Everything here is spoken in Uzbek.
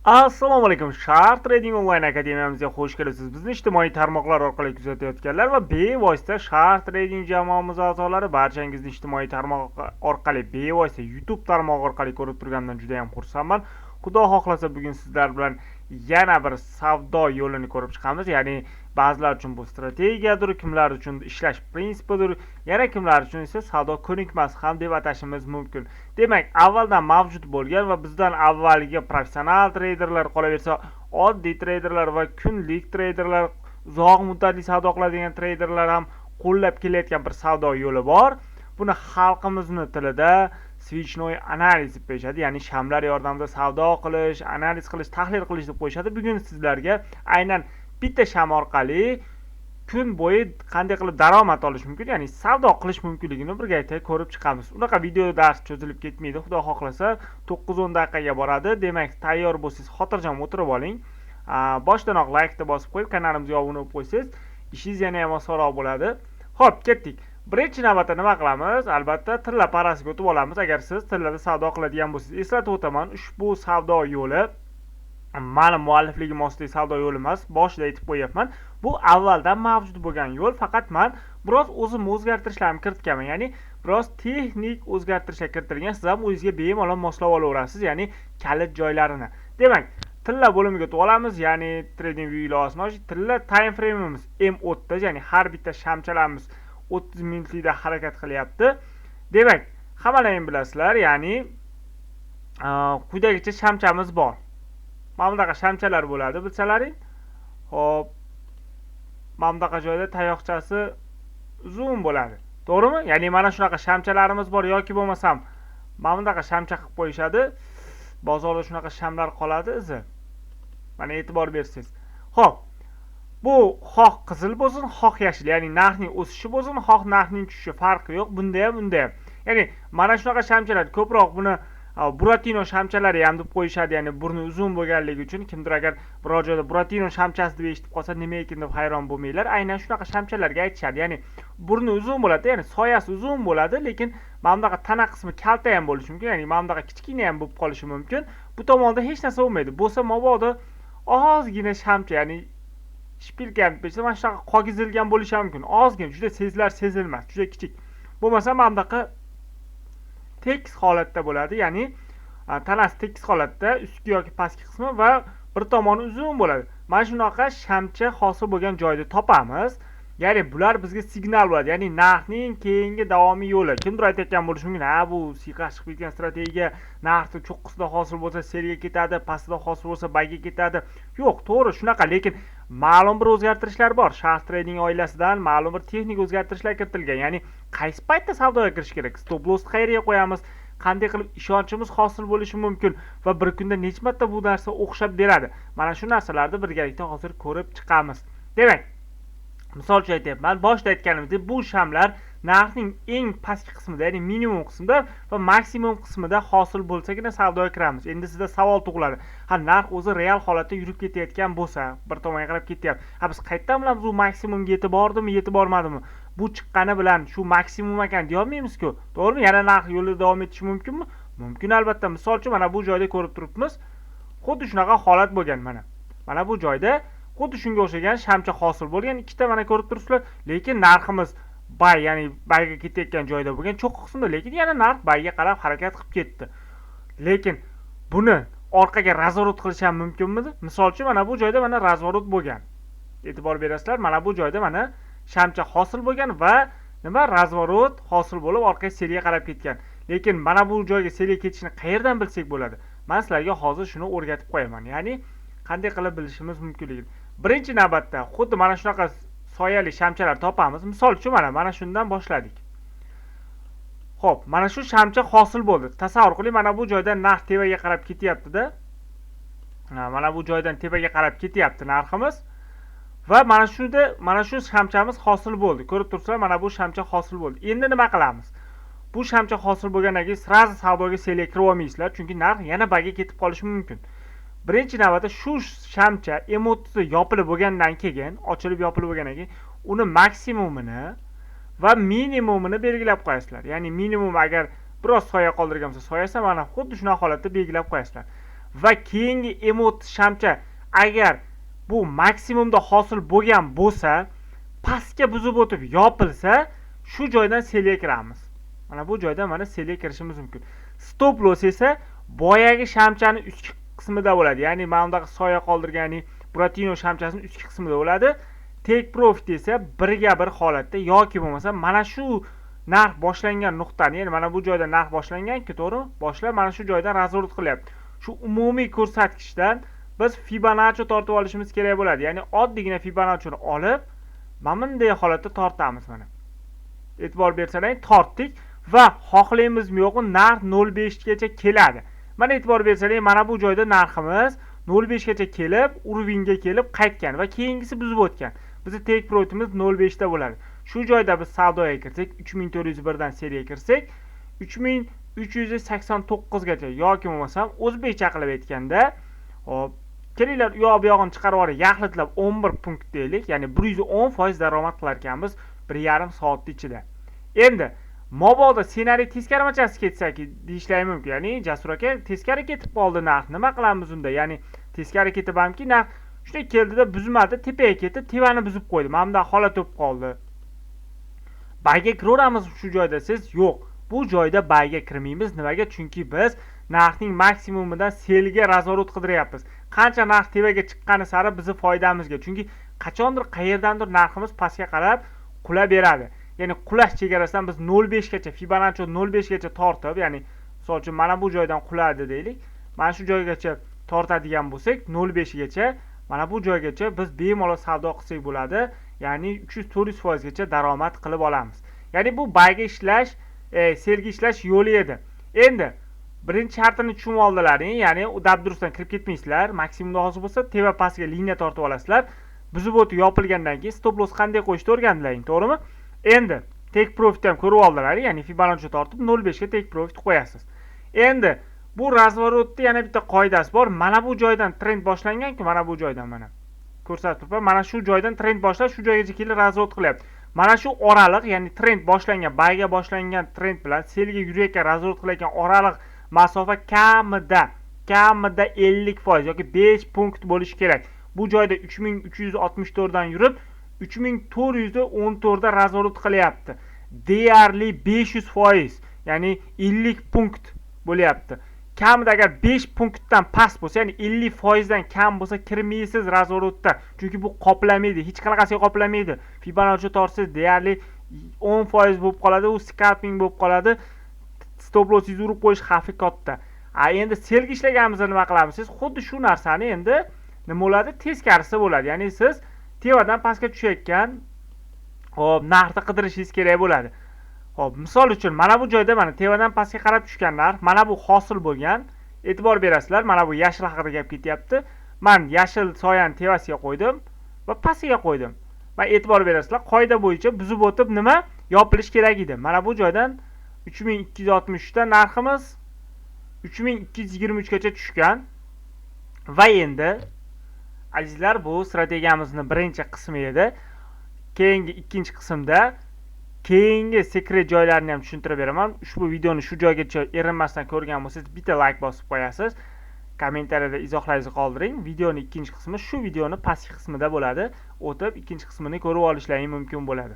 Assalomu alaykum. Shart Trading Online akademiyamizga xush kelibsiz. Bizni ijtimoiy tarmoqlar orqali kuzatayotganlar va bevosita Shart Trading jamoamiz a'zolari barchangizni ijtimoiy tarmoq orqali bevosita YouTube tarmog'i orqali ko'rib turganimdan juda ham xursandman. Xudo xohlasa bugun sizlar bilan yana bir savdo yo'lini ko'rib chiqamiz. Ya'ni ba'zilar uchun bu strategiyadir, kimlar uchun ishlash prinsipidir, yana kimlar uchun esa savdo ko'nikmasi ham deb atashimiz mumkin. Demak, avvaldan mavjud bo'lgan va bizdan avvalgi professional treyderlar, qolaversa oddiy treyderlar va kunlik treyderlar, uzoq muddatli savdo qiladigan treyderlar ham qo'llab kelayotgan bir savdo yo'li bor. Buni xalqimizning tilida switchnoy analiz deb qo'yishadi, ya'ni shamlar yordamida savdo qilish, analiz qilish, tahlil qilish deb qo'yishadi. Bugun sizlarga aynan bitta sham orqali kun bo'yi qanday qilib daromad olish mumkin, ya'ni savdo qilish mumkinligini birgalikda ko'rib chiqamiz. Unaqa video dars cho'zilib ketmaydi. Xudo xohlasa 9-10 daqiqaga boradi. Demak, tayyor bo'lsangiz xotirjam o'tirib oling. Boshdanoq like ni bosib qo'yib, kanalimizga obuna bo'lib qo'ysangiz, ishingiz yana ham osonroq bo'ladi. Xo'p, ketdik. Birinchi navbatda nima qilamiz? Albatta, tilla parasiga o'tib olamiz. Agar siz tillarda savdo qiladigan bo'lsangiz, eslatib o'taman, ushbu savdo yo'li mani muallifligim ostidagi savdo yo'li emas, boshida aytib qo'yapman. Bu avvaldan mavjud bo'lgan yo'l, faqat men biroz o'zim o'zgartirishlarni kiritganman. Ya'ni biroz texnik o'zgartirishlar kiritilgan. Siz ham o'zingizga bemalol moslab olaverasiz, ya'ni kalit joylarini. Demak, tilla bo'limiga o'tib olamiz, ya'ni trading view ilovasini ochish. Tilla time frame'imiz M30, ya'ni har bitta shamchalarimiz 30 minutlikda harakat qilyapti. Demak, hammalar bilasizlar, ya'ni quyidagicha shamchamiz bor. Mana bunaqa shamchalar bo'ladi, bilsalaring. Xo'p, mana bunaqa joyda tayoqchasi uzun bo'ladi. To'g'rimi? Ya'ni mana shunaqa shamchalarimiz bor yoki bo'lmasam mana bunaqa shamcha qilib qo'yishadi. Bozorda shunaqa shamlar qoladi izi. Mana e'tibor bersangiz. Xo'p, bu xoh qizil bo'lsin, xoh yashil, ya'ni narxning o'sishi bo'lsin, xoh narxning tushishi, farqi yo'q. Bunda ham, bunda ham. Ya'ni mana shunaqa shamchalar ko'proq buni Buratino shamchalari ham deb qo'yishadi, ya'ni burni uzun bo'lganligi uchun. Kimdir agar biror joyda Buratino shamchasi deb eshitib qolsa, nima ekan deb hayron bo'lmanglar. Aynan shunaqa shamchalarga aytishadi. Ya'ni burni uzun bo'ladi, ya'ni soyasi uzun bo'ladi, lekin mana bunaqa tana qismi kalta ham bo'lishi mumkin, ya'ni mana bunaqa kichkina ham bo'lib qolishi mumkin. Bu tomonda hech narsa bo'lmaydi. Bo'lsa mabodo ozgina shamcha, ya'ni shpilka ham deb mana shunaqa qog'izilgan bo'lishi mumkin. Ozgina, juda sezilar, sezilmas, juda kichik. Bo'lmasa mana bunaqa tekis holatda bo'ladi, ya'ni tanasi tekis holatda, ustki yoki pastki qismi va bir tomoni uzun bo'ladi. Mana shunaqa shamcha hosil bo'lgan joyda topamiz. Ya'ni bular bizga signal bo'ladi, ya'ni narxning keyingi davomiy yo'li. Kimdir aytayotgan bo'lishi mumkin, ha bu siqa chiqib ketgan strategiya, narxni cho'qqisida hosil bo'lsa seriga ketadi, pastida hosil bo'lsa bayga ketadi. Yo'q, to'g'ri shunaqa, lekin ma'lum bir o'zgartirishlar bor. Shart Trading oilasidan ma'lum bir texnik o'zgartirishlar kiritilgan. Ya'ni qaysi paytda savdoga kirish kerak, stop lossni qayerga qo'yamiz, qanday qilib ishonchimiz hosil bo'lishi mumkin va bir kunda necha marta bu narsa o'xshab beradi. Mana shu narsalarni birgalikda hozir ko'rib chiqamiz. Demak, misol uchun aytyapman, boshida aytganimdek, bu shamlar narxning eng pastki qismida, ya'ni minimum qismida va maksimum qismida hosil bo'lsagina savdoga kiramiz. Endi sizda savol tug'iladi. Ha, narx o'zi real holatda yurib ketayotgan bo'lsa, bir tomonga qarab ketyapti. Ha, biz qayerdan bilamiz u maksimumga yetib bordimi, yetib bormadimi? Bu chiqqani bilan shu maksimum ekan deya olmaymiz-ku. To'g'rimi? Yana narx yo'lida davom etishi mumkinmi? Mumkin albatta. Misol uchun mana bu joyda ko'rib turibmiz. Xuddi shunaqa holat bo'lgan mana. Mana bu joyda xuddi shunga o'xshagan shamcha hosil bo'lgan, ikkita mana ko'rib turibsizlar, lekin narximiz bay, ya'ni bayga ketayotgan joyda bo'lgan, cho'qqi qismda, lekin yana narx bayga qarab harakat qilib ketdi. Lekin buni orqaga razvorot qilish ham mumkinmidi? Misol uchun mana bu joyda mana razvorot bo'lgan. E'tibor berasizlar, mana bu joyda mana shamcha hosil bo'lgan va nima razvorot hosil bo'lib orqaga seriga qarab ketgan. Lekin mana bu joyga seriga ketishni qayerdan bilsak bo'ladi? Men sizlarga hozir shuni o'rgatib qo'yaman. Ya'ni qanday qilib bilishimiz mumkinligini. Birinchi navbatda xuddi mana shunaqa soyali shamchalar topamiz. Misol uchun mana shundan boshladik. Xo'p, mana shu shamcha hosil bo'ldi. Tasavvur qiling, mana bu joydan narx tepaga qarab ketyapti-da. Mana bu joydan tepaga qarab ketyapti narximiz. Va mana shu shamchamiz hosil bo'ldi. Ko'rib turibsizlar, mana bu shamcha hosil bo'ldi. Endi nima qilamiz? Bu shamcha hosil bo'lgandan keyin sirazi savdoga selektiv kirib olmaysizlar, chunki narx yana bagga ketib qolishi mumkin. Birinchi navbatda shu shamcha M30 yopilib bo'lgandan keyin, ochilib yopilib bo'lgandan keyin uni maksimumini va minimumini belgilab qo'yasizlar. Ya'ni minimum agar biroz soya qoldirgan bo'lsa, soyasi mana xuddi shunaqa holatda belgilab qo'yasizlar. va keyingi emot shamcha agar bu maksimumda hosil bo'lgan bo'lsa, pastga buzib o'tib yopilsa, shu joydan selga kiramiz. Mana bu joydan mana selga kirishimiz mumkin. Stop loss esa boyagi shamchani ustki qismida bo'ladi. Ya'ni mana bunday soya qoldirgan Buratino shamchasining ustki qismida bo'ladi. Take profit esa birga bir holatda yoki bo'lmasa mana shu narx boshlangan nuqtani, ya'ni mana bu joyda narx boshlangan-ku, to'g'rimi? Boshlab mana shu joydan razvorot qilyapti. Shu umumiy ko'rsatkichdan biz Fibonacci tortib olishimiz kerak bo'ladi. Ya'ni oddiygina Fibonacci'ni olib, mana bunday holatda tortamiz mana. E'tibor bersalaring, tortdik va xohlaymizmi yo'qmi narx 0.5 gacha keladi. Mana e'tibor bersalaring, mana bu joyda narximiz 0.5 gacha kelib, urvinga kelib qaytgan va keyingisi buzib o'tgan. Bizning take profitimiz 0.5 da bo'ladi. Shu joyda biz savdoga kirsak, 3401 dan seriyaga kirsak, 3389 gacha yoki bo'lmasam o'zbekcha qilib aytganda, hop, kelinglar u yoq bu yog'ini chiqarib olib, yaxlitlab 11 punkt deylik, ya'ni 110% daromad qilar ekanmiz 1,5 soat ichida. Endi mabodo ssenariy teskarmachasi ketsak deyishlari mumkin. Ya'ni Jasur aka teskari ketib qoldi narx. Nima qilamiz unda? Ya'ni teskari ketib hamki narx shunday keldida buzmadi, tepaga ketdi, tevani buzib qo'ydi. Mana bunday holat bo'lib qoldi. Bayga kiraveramiz shu joyda siz? Yo'q. Bu joyda bayga kirmaymiz. Nimaga? Chunki biz narxning maksimumidan selga razvorot qidiryapmiz. Qancha narx tevaga chiqqani sari bizni foydamizga. Chunki qachondir qayerdandir narximiz pastga qarab qula beradi. Ya'ni qulash chegarasidan biz 0.5 gacha, Fibonacci 0.5 gacha tortib, ya'ni misol uchun mana bu joydan quladi deylik. Mana shu joygacha tortadigan bo'lsak, 0.5 gacha, mana bu joygacha biz bemalol savdo qilsak bo'ladi. Ya'ni 300-400% gacha daromad qilib olamiz. Ya'ni bu bayga ishlash, selga ishlash yo'li edi. Endi birinchi shartini tushunib oldilaring, ya'ni dabdurustdan kirib ketmaysizlar. Maksimumda hosil bo'lsa, teva pastga liniya tortib olasizlar. Buzib o'tib yopilgandan keyin stop loss qanday qo'yishni o'rgandilaring, to'g'rimi? Endi take profit ham ko'rib oldilaring, ya'ni Fibonacci tortib 0.5 ga take profit qo'yasiz. Endi bu razvorotda yana bitta qoidasi bor. Mana bu joydan trend boshlangan-ku, mana bu joydan mana. Ko'rsatib turibman. Mana shu joydan trend boshlab, shu joygacha kelib razvorot qilyapti. Mana shu oraliq, ya'ni trend boshlangan, bayga boshlangan trend bilan selga yurayotgan, razvorot qilayotgan oraliq masofa kamida 50% yoki 5 punkt bo'lishi kerak. Bu joyda 3364 dan yurib 3414 da razvorot qilyapti. Deyarli 500%, ya'ni 50 punkt bo'lyapti. Kamida agar 5 punktdan past bo'lsa, ya'ni 50% dan kam bo'lsa kirmaysiz razvorotda. Chunki bu qoplamaydi, hech qanaqasiga qoplamaydi. Fibonacci tortsangiz deyarli 10% bo'lib qoladi, u scalping bo'lib qoladi. Stop loss urib qo'yish xavfi katta. Endi selga ishlaganimizda nima qilamiz? Siz xuddi shu narsani endi nima bo'ladi? Teskarisi bo'ladi. Ya'ni siz tevadan pastga tushayotgan hop narxni qidirishingiz kerak bo'ladi. Hop, misol uchun mana bu joyda mana tevadan pastga qarab tushgan narx, mana bu hosil bo'lgan. E'tibor berasizlar, mana bu yashil haqida gap ketyapti. Men yashil soyani tevasiga qo'ydim va pastiga qo'ydim. Va e'tibor berasizlar, qoida bo'yicha buzib o'tib nima yopilish kerak edi. Mana bu joydan 3263 da narximiz 3223 gacha tushgan. Va endi azizlar, bu strategiyamizning birinchi qismi edi. Keyingi ikkinchi qismda keyingi sekret joylarini ham tushuntirib beraman. Ushbu videoni shu joygacha erinmasdan ko'rgan bo'lsangiz, bitta like bosib qo'yasiz. Kommentariyada izohlaringizni qoldiring. Videoning ikkinchi qismi shu videoni pastki qismida bo'ladi. O'tib ikkinchi qismini ko'rib olishlaringiz mumkin bo'ladi.